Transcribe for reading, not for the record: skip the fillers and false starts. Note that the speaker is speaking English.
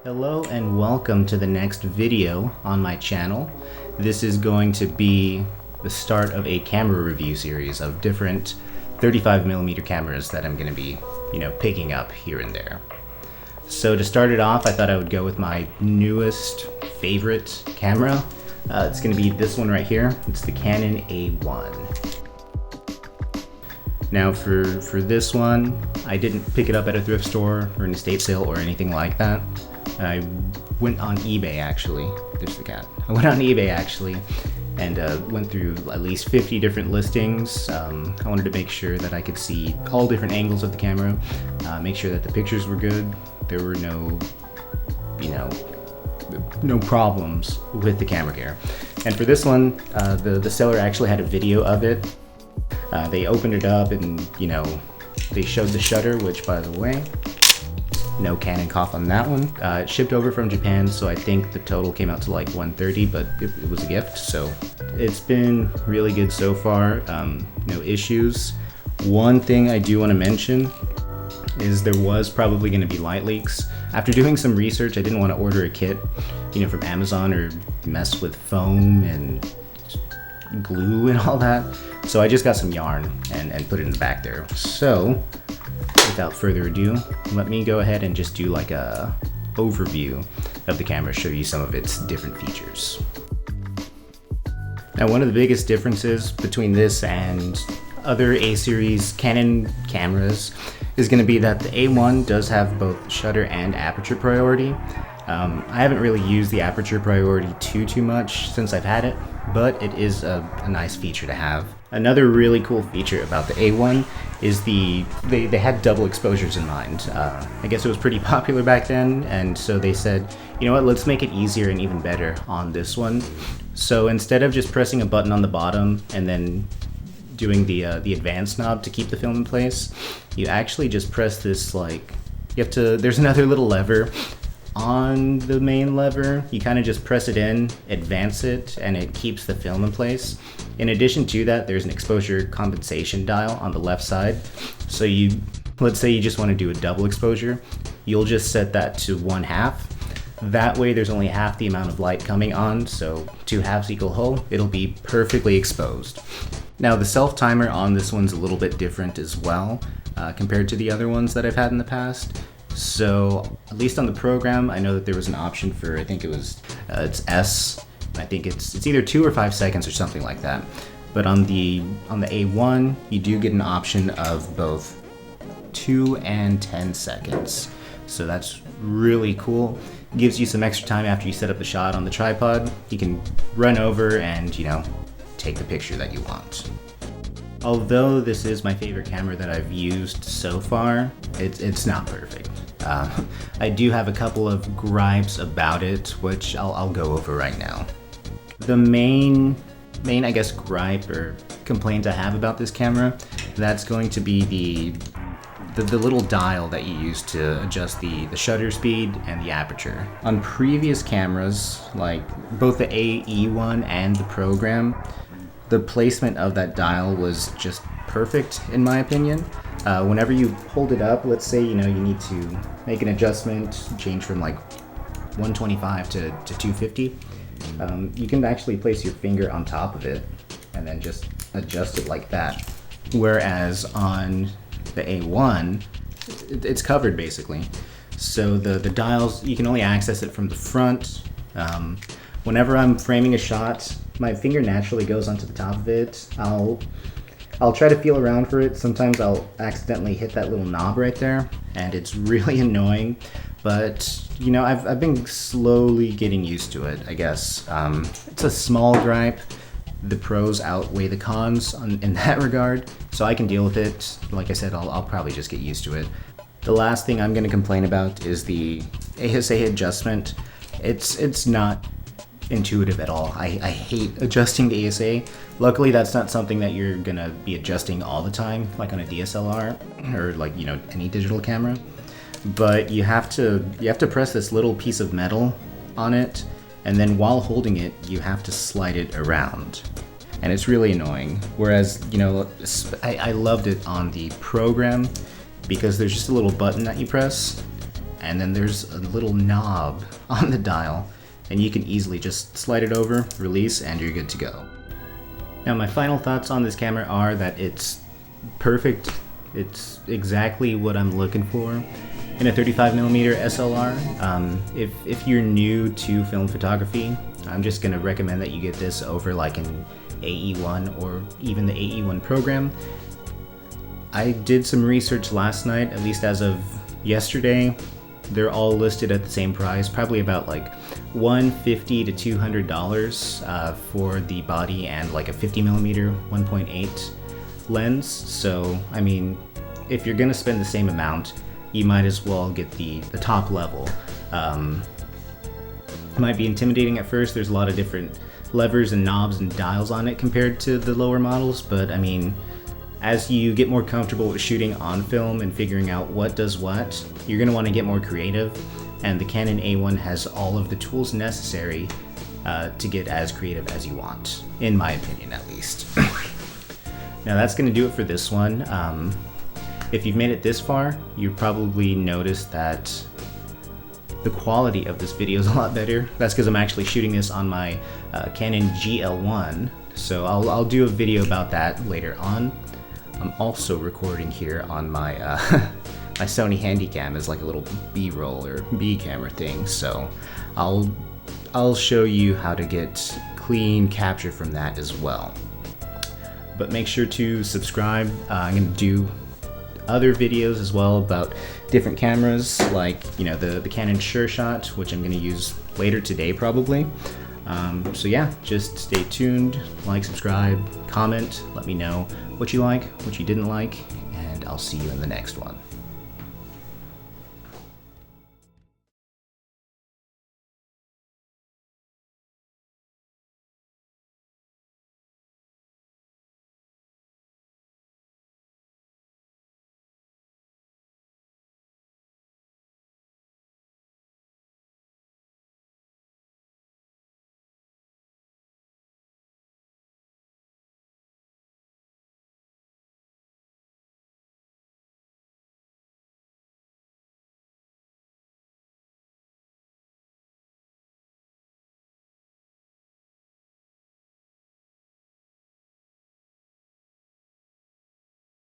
Hello and welcome to the next video on my channel. This is going to be the start of a camera review series of different 35mm cameras that I'm going to be, picking up here and there. So to start it off, I thought I would go with my newest favorite camera. It's going to be this one right here. It's the Canon A-1. Now for this one, I didn't pick it up at a thrift store or an estate sale or anything like that. I went on eBay actually. There's the cat. I went on eBay actually and went through at least 50 different listings. I wanted to make sure that I could see all different angles of the camera, make sure that the pictures were good. There were no problems with the camera gear. And for this one, the seller actually had a video of it. They opened it up and, they showed the shutter, which by the way, no Canon cough on that one. It shipped over from Japan, so I think the total came out to like $130, but it was a gift, so it's been really good so far. No issues. One thing I do want to mention is there was probably going to be light leaks. After doing some research, I didn't want to order a kit, from Amazon or mess with foam and glue and all that. So I just got some yarn and put it in the back there. So without further ado, let me go ahead and just do like a overview of the camera, show you some of its different features. Now, one of the biggest differences between this and other A-series Canon cameras is going to be that the A1 does have both shutter and aperture priority. I haven't really used the aperture priority too much since I've had it, but it is a nice feature to have. Another really cool feature about the A1 is they had double exposures in mind. I guess it was pretty popular back then, and so they said, you know what, let's make it easier and even better on this one. So instead of just pressing a button on the bottom and then doing the advanced knob to keep the film in place, you actually just press this, there's another little lever on the main lever. You kind of just press it in, advance it, and it keeps the film in place. In addition to that, there's an exposure compensation dial on the left side. So let's say you just want to do a double exposure, you'll just set that to 1/2. That way there's only half the amount of light coming on, so 2 halves equal whole. It'll be perfectly exposed. Now the self timer on this one's a little bit different as well, compared to the other ones that I've had in the past. So at least on the program, I know that there was an option for, I think it was, it's S. I think it's either 2 or 5 seconds or something like that. But on the A1, you do get an option of both 2 and 10 seconds. So that's really cool. It gives you some extra time after you set up the shot on the tripod. You can run over and, take the picture that you want. Although this is my favorite camera that I've used so far, it's not perfect. I do have a couple of gripes about it, which I'll go over right now. The main I guess gripe or complaint I have about this camera, that's going to be the little dial that you use to adjust the shutter speed and the aperture. On previous cameras, like both the AE-1 and the program, the placement of that dial was just perfect in my opinion. Whenever you hold it up, let's say you need to make an adjustment, change from like 125 to 250, you can actually place your finger on top of it and then just adjust it like that. Whereas on the A1, it's covered basically. So the dials, you can only access it from the front. Whenever I'm framing a shot, my finger naturally goes onto the top of it. I'll try to feel around for it. Sometimes I'll accidentally hit that little knob right there, and it's really annoying. But, I've been slowly getting used to it, I guess. It's a small gripe. The pros outweigh the cons in that regard, so I can deal with it. Like I said, I'll probably just get used to it. The last thing I'm going to complain about is the ASA adjustment. It's not intuitive at all. I hate adjusting the ASA. Luckily, that's not something that you're gonna be adjusting all the time, like on a DSLR or any digital camera. But you have to press this little piece of metal on it, and then while holding it, you have to slide it around, and it's really annoying. Whereas I loved it on the program because there's just a little button that you press, and then there's a little knob on the dial, and you can easily just slide it over, release, and you're good to go. Now my final thoughts on this camera are that it's perfect. It's exactly what I'm looking for in a 35mm SLR. If you're new to film photography, I'm just gonna recommend that you get this over like an AE-1 or even the AE-1 program. I did some research last night, at least as of yesterday. They're all listed at the same price, probably about like $150 to $200 for the body and like a 50mm 1.8 lens. So I mean, if you're gonna spend the same amount, you might as well get the top level. It might be intimidating at first. There's a lot of different levers and knobs and dials on it compared to the lower models, but I mean, as you get more comfortable with shooting on film and figuring out what does what, you're going to want to get more creative, and the Canon A-1 has all of the tools necessary to get as creative as you want, in my opinion at least. Now that's going to do it for this one. If you've made it this far, you've probably noticed that the quality of this video is a lot better. That's because I'm actually shooting this on my Canon GL1, so I'll do a video about that later on. I'm also recording here on my my Sony Handycam as like a little B-roll or B camera thing, so I'll show you how to get clean capture from that as well. But make sure to subscribe. I'm going to do other videos as well about different cameras, like, you know, the Canon SureShot, which I'm going to use later today probably. So yeah, just stay tuned, like, subscribe, comment, let me know what you like, what you didn't like, and I'll see you in the next one.